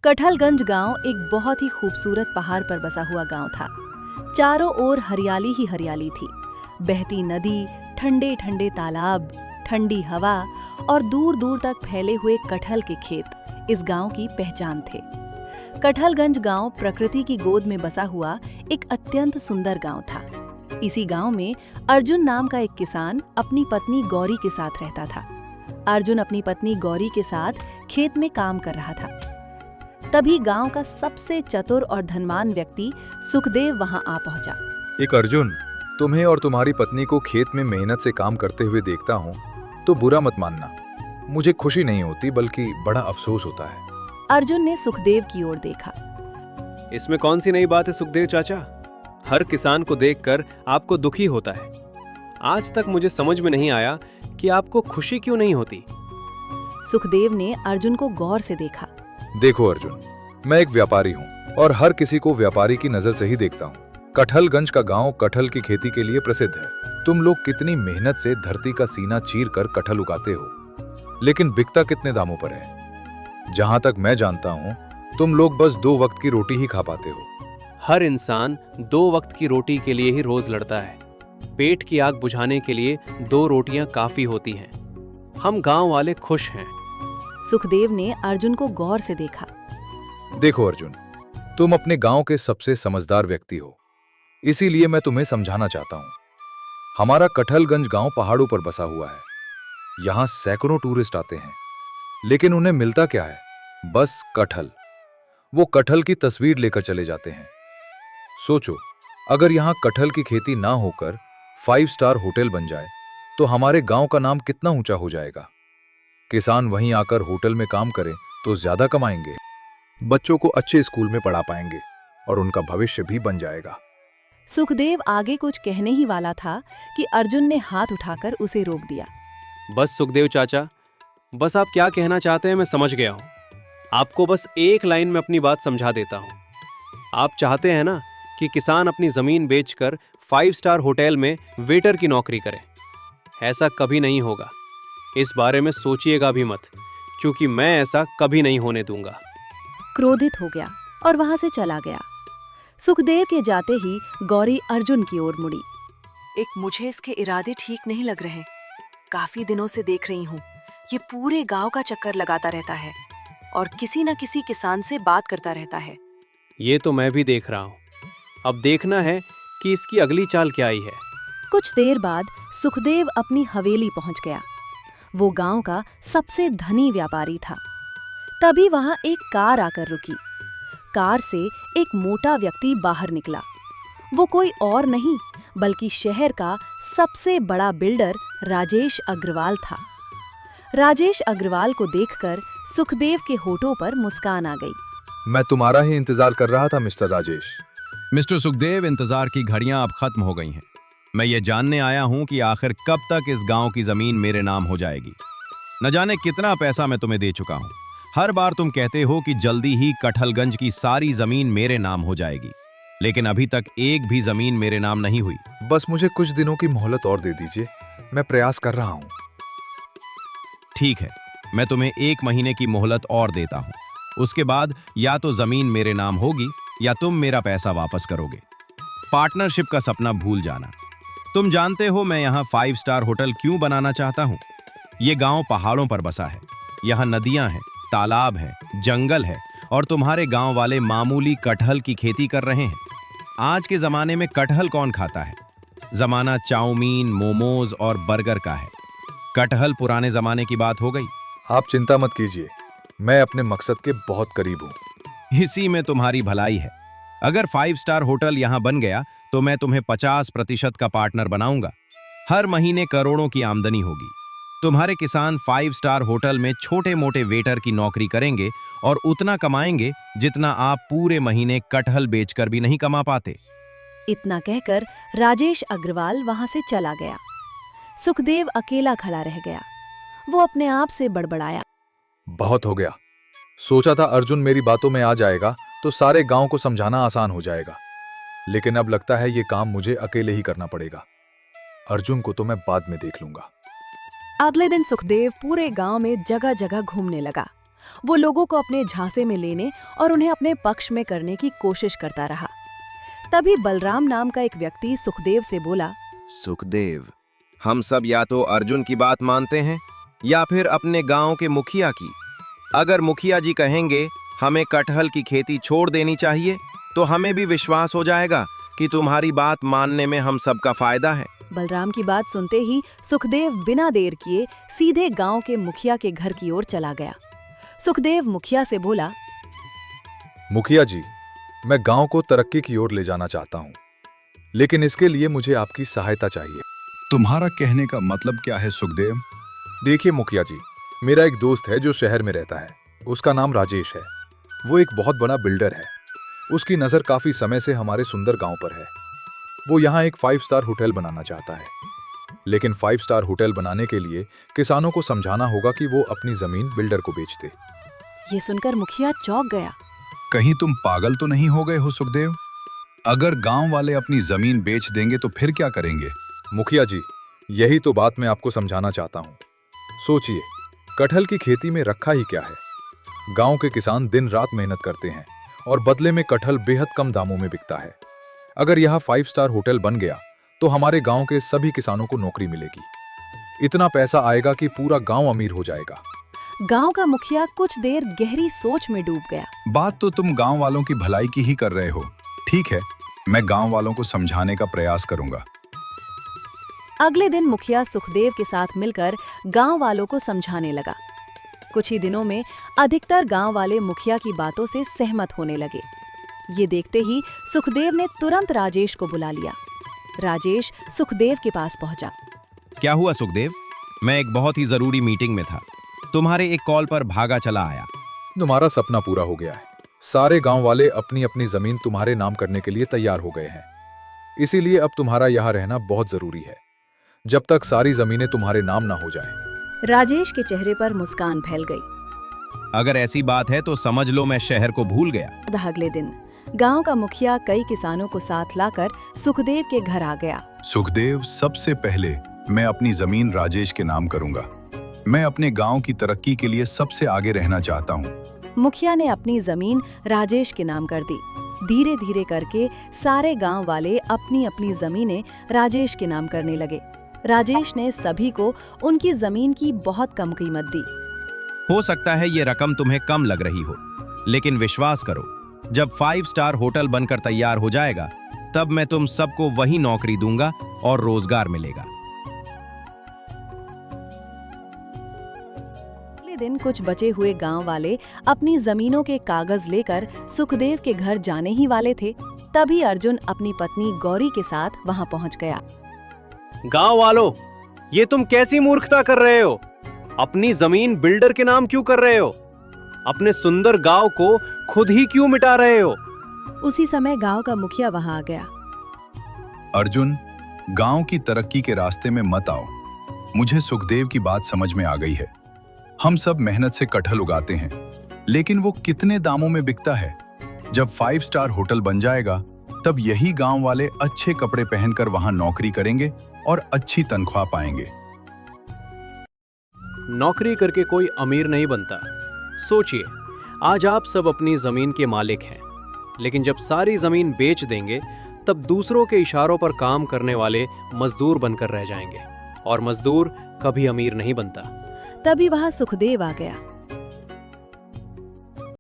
कटहलगंज गांव एक बहुत ही खूबसूरत पहाड़ पर बसा हुआ गांव था। चारों ओर हरियाली ही हरियाली थी। बहती नदी, ठंडे ठंडे तालाब, ठंडी हवा और दूर दूर तक फैले हुए कटहल के खेत इस गांव की पहचान थे। कटहलगंज गांव प्रकृति की गोद में बसा हुआ एक अत्यंत सुंदर गांव था। इसी गांव में अर्जुन नाम का एक किसान अपनी पत्नी गौरी के साथ रहता था। अर्जुन अपनी पत्नी गौरी के साथ खेत में काम कर रहा था। तभी गांव का सबसे चतुर और धनवान व्यक्ति सुखदेव वहां आ पहुंचा। एक अर्जुन, तुम्हें और तुम्हारी पत्नी को खेत में मेहनत से काम करते हुए देखता हूँ तो बुरा मत मानना। मुझे खुशी नहीं होती बल्कि बड़ा अफसोस होता है। अर्जुन ने सुखदेव की ओर देखा। इसमें कौन सी नई बात है सुखदेव चाचा? हर किसान को देखकर आपको दुखी होता है। आज तक मुझे समझ में नहीं आया कि आपको खुशी क्यों नहीं होती। सुखदेव ने अर्जुन को गौर से देखा। देखो अर्जुन, मैं एक व्यापारी हूँ और हर किसी को व्यापारी की नजर से ही देखता हूँ। कटहलगंज का गांव कटहल की खेती के लिए प्रसिद्ध है। तुम लोग कितनी मेहनत से धरती का सीना चीर कर कटहल उगाते हो, लेकिन बिकता कितने दामों पर है? जहां तक मैं जानता हूँ तुम लोग बस 2 वक्त की रोटी ही खा पाते हो। हर इंसान 2 वक्त की रोटी के लिए ही रोज लड़ता है। पेट की आग बुझाने के लिए 2 रोटियां काफी होती हैं। हम गांव वाले खुश हैं। सुखदेव ने अर्जुन को गौर से देखा। देखो अर्जुन, तुम अपने गांव के सबसे समझदार व्यक्ति हो, इसीलिए मैं तुम्हें समझाना चाहता हूँ। हमारा कटहलगंज गांव पहाड़ों पर बसा हुआ है। यहाँ सैकड़ों टूरिस्ट आते हैं, लेकिन उन्हें मिलता क्या है? बस कटहल। वो कटहल की तस्वीर लेकर चले जाते हैं। सोचो, अगर यहाँ कटहल की खेती ना होकर 5 स्टार होटल बन जाए तो हमारे गांव का नाम कितना ऊंचा हो जाएगा। किसान वहीं आकर होटल में काम करें तो ज्यादा कमाएंगे, बच्चों को अच्छे स्कूल में पढ़ा पाएंगे और उनका भविष्य भी बन जाएगा। सुखदेव आगे कुछ कहने ही वाला था कि अर्जुन ने हाथ उठाकर उसे रोक दिया। बस सुखदेव चाचा, बस आप क्या कहना चाहते हैं मैं समझ गया हूँ। आपको बस एक लाइन में अपनी बात समझा देता हूँ। आप चाहते हैं ना कि किसान अपनी जमीन बेचकर 5 स्टार होटल में वेटर की नौकरी करे। ऐसा कभी नहीं होगा। इस बारे में सोचिएगा भी मत, क्योंकि मैं ऐसा कभी नहीं होने दूंगा। क्रोधित हो गया और वहां से चला गया। सुखदेव के जाते ही गौरी अर्जुन की ओर मुड़ी। मुझे इसके इरादे ठीक नहीं लग रहे। काफी दिनों से देख रही हूँ, ये पूरे गांव का चक्कर लगाता रहता है और किसी न किसी किसान से बात करता रहता है। ये तो मैं भी देख रहा हूँ। अब देखना है कि इसकी अगली चाल क्या आई है। कुछ देर बाद सुखदेव अपनी हवेली पहुंच गया। वो गांव का सबसे धनी व्यापारी था। तभी वहां एक कार आकर रुकी। कार से एक मोटा व्यक्ति बाहर निकला। वो कोई और नहीं बल्कि शहर का सबसे बड़ा बिल्डर राजेश अग्रवाल था। राजेश अग्रवाल को देखकर सुखदेव के होठों पर मुस्कान आ गई। मैं तुम्हारा ही इंतजार कर रहा था मिस्टर राजेश। मिस्टर सुखदेव, इंतजार की घड़ियां अब खत्म हो गई हैं। मैं ये जानने आया हूं कि आखिर कब तक इस गांव की जमीन मेरे नाम हो जाएगी। न जाने कितना पैसा मैं तुम्हें दे चुका हूं। हर बार तुम कहते हो कि जल्दी ही कटहलगंज की सारी जमीन मेरे नाम हो जाएगी, लेकिन अभी तक एक भी जमीन मेरे नाम नहीं हुई। बस मुझे कुछ दिनों की मोहलत और दे दीजिए, मैं प्रयास कर रहा हूँ। ठीक है, मैं तुम्हें 1 महीने की मोहलत और देता हूँ। उसके बाद या तो जमीन मेरे नाम होगी या तुम मेरा पैसा वापस करोगे। पार्टनरशिप का सपना भूल जाना। तुम जानते हो मैं यहाँ 5 स्टार होटल क्यों बनाना चाहता हूँ। ये गांव पहाड़ों पर बसा है। यहाँ नदियां हैं, तालाब है, जंगल है और तुम्हारे गांव वाले मामूली कटहल की खेती कर रहे हैं। आज के जमाने में कटहल कौन खाता है? जमाना चाउमीन, मोमोज और बर्गर का है। कटहल पुराने जमाने की बात हो गई। आप चिंता मत कीजिए, मैं अपने मकसद के बहुत करीब हूँ। इसी में तुम्हारी भलाई है। अगर 5 स्टार होटल यहाँ बन गया तो मैं तुम्हें 50% का पार्टनर बनाऊंगा। हर महीने करोड़ों की आमदनी होगी। तुम्हारे किसान 5 स्टार होटल में छोटे मोटे वेटर की नौकरी करेंगे और उतना कमाएंगे जितना आप पूरे महीने कटहल बेचकर भी नहीं कमा पाते। इतना कहकर राजेश अग्रवाल वहां से चला गया। सुखदेव अकेला खड़ा रह गया। वो अपने आप से बड़बड़ाया। बहुत हो गया। सोचा था अर्जुन मेरी बातों में आ जाएगा तो सारे गांव को समझाना आसान हो जाएगा, लेकिन अब लगता है ये काम मुझे अकेले ही करना पड़ेगा। अर्जुन को तो मैं बाद में देख लूंगा। अगले दिन सुखदेव पूरे गांव में जगह जगह घूमने लगा वो लोगों को अपने झांसे में लेने और उन्हें अपने पक्ष में करने की कोशिश करता रहा। तभी बलराम नाम का एक व्यक्ति सुखदेव से बोला, सुखदेव, हम सब या तो अर्जुन की बात मानते हैं या फिर अपने गांव के मुखिया की। अगर मुखिया जी कहेंगे हमें कटहल की खेती छोड़ देनी चाहिए तो हमें भी विश्वास हो जाएगा कि तुम्हारी बात मानने में हम सबका फायदा है। बलराम की बात सुनते ही सुखदेव बिना देर किए सीधे गांव के मुखिया के घर की ओर चला गया। सुखदेव मुखिया से बोला, मुखिया जी, मैं गांव को तरक्की की ओर ले जाना चाहता हूं, लेकिन इसके लिए मुझे आपकी सहायता चाहिए। तुम्हारा कहने का मतलब क्या है सुखदेव? देखिए मुखिया जी, मेरा एक दोस्त है जो शहर में रहता है। उसका नाम राजेश है। वो एक बहुत बड़ा बिल्डर है। उसकी नज़र काफ़ी समय से हमारे सुंदर गांव पर है। वो यहाँ एक 5 स्टार होटल बनाना चाहता है, लेकिन 5 स्टार होटल बनाने के लिए किसानों को समझाना होगा कि वो अपनी ज़मीन बिल्डर को बेच दे। ये सुनकर मुखिया चौंक गया। कहीं तुम पागल तो नहीं हो गए हो सुखदेव? अगर गांव वाले अपनी जमीन बेच देंगे तो फिर क्या करेंगे? मुखिया जी, यही तो बात मैं आपको समझाना चाहता हूँ। सोचिए, कटहल की खेती में रखा ही क्या है। गांव के किसान दिन रात मेहनत करते हैं और बदले में कटहल बेहद कम दामों में बिकता है। अगर यहाँ 5 स्टार होटल बन गया तो हमारे गांव के सभी किसानों को नौकरी मिलेगी। इतना पैसा आएगा कि पूरा गांव अमीर हो जाएगा। गांव का मुखिया कुछ देर गहरी सोच में डूब गया। बात तो तुम गांव वालों की भलाई की ही कर रहे हो। ठीक है, मैं गांव वालों को समझाने का प्रयास करूंगा। अगले दिन मुखिया सुखदेव के साथ मिलकर गांव वालों को समझाने लगा। कुछ ही दिनों में अधिकतर गांव वाले मुखिया की बातों से सहमत होने लगे। ये देखते ही सुखदेव ने तुरंत राजेश को बुला लिया। राजेश सुखदेव के पास पहुंचा। क्या हुआ सुखदेव? मैं एक बहुत ही जरूरी मीटिंग में था, तुम्हारे एक कॉल पर भागा चला आया। तुम्हारा सपना पूरा हो गया है। सारे गांव वाले अपनी अपनी जमीन तुम्हारे नाम करने के लिए तैयार हो गए हैं। इसीलिए अब तुम्हारा यहाँ रहना बहुत जरूरी है, जब तक सारी जमीनें तुम्हारे नाम ना हो जाए। राजेश के चेहरे पर मुस्कान फैल गई। अगर ऐसी बात है तो समझ लो मैं शहर को भूल गया। अगले दिन गांव का मुखिया कई किसानों को साथ लाकर सुखदेव के घर आ गया। सुखदेव, सबसे पहले मैं अपनी जमीन राजेश के नाम करूंगा। मैं अपने गांव की तरक्की के लिए सबसे आगे रहना चाहता हूं। मुखिया ने अपनी जमीन राजेश के नाम कर दी। धीरे धीरे करके सारे गांव वाले अपनी अपनी जमीनें राजेश के नाम करने लगे। राजेश ने सभी को उनकी जमीन की बहुत कम कीमत दी। हो सकता है ये रकम तुम्हें कम लग रही हो, लेकिन विश्वास करो, जब 5 स्टार होटल बनकर तैयार हो जाएगा तब मैं तुम सबको वही नौकरी दूंगा और रोजगार मिलेगा। अगले दिन कुछ बचे हुए गांव वाले अपनी जमीनों के कागज लेकर सुखदेव के घर जाने ही वाले थे। तभी अर्जुन अपनी पत्नी गौरी के साथ वहां पहुंच गया। गांव वालों, ये तुम कैसी मूर्खता कर रहे हो? अपनी जमीन बिल्डर के नाम क्यों कर रहे हो? अपने सुंदर गांव को खुद ही क्यों मिटा रहे हो? उसी समय गांव का मुखिया वहां आ गया। अर्जुन, गांव की तरक्की के रास्ते में मत आओ। मुझे सुखदेव की बात समझ में आ गई है। हम सब मेहनत से कटहल उगाते हैं, लेकिन वो कितने दामों में बिकता है। जब 5 स्टार होटल बन जाएगा तब यही गांव वाले अच्छे कपड़े पहनकर वहां नौकरी करेंगे और अच्छी तनख्वाह पाएंगे। नौकरी करके कोई अमीर नहीं बनता। सोचिए, आज आप सब अपनी जमीन के मालिक हैं, लेकिन जब सारी जमीन बेच देंगे तब दूसरों के इशारों पर काम करने वाले मजदूर बनकर रह जाएंगे, और मजदूर कभी अमीर नहीं बनता। तभी वहां सुखदेव आ गया।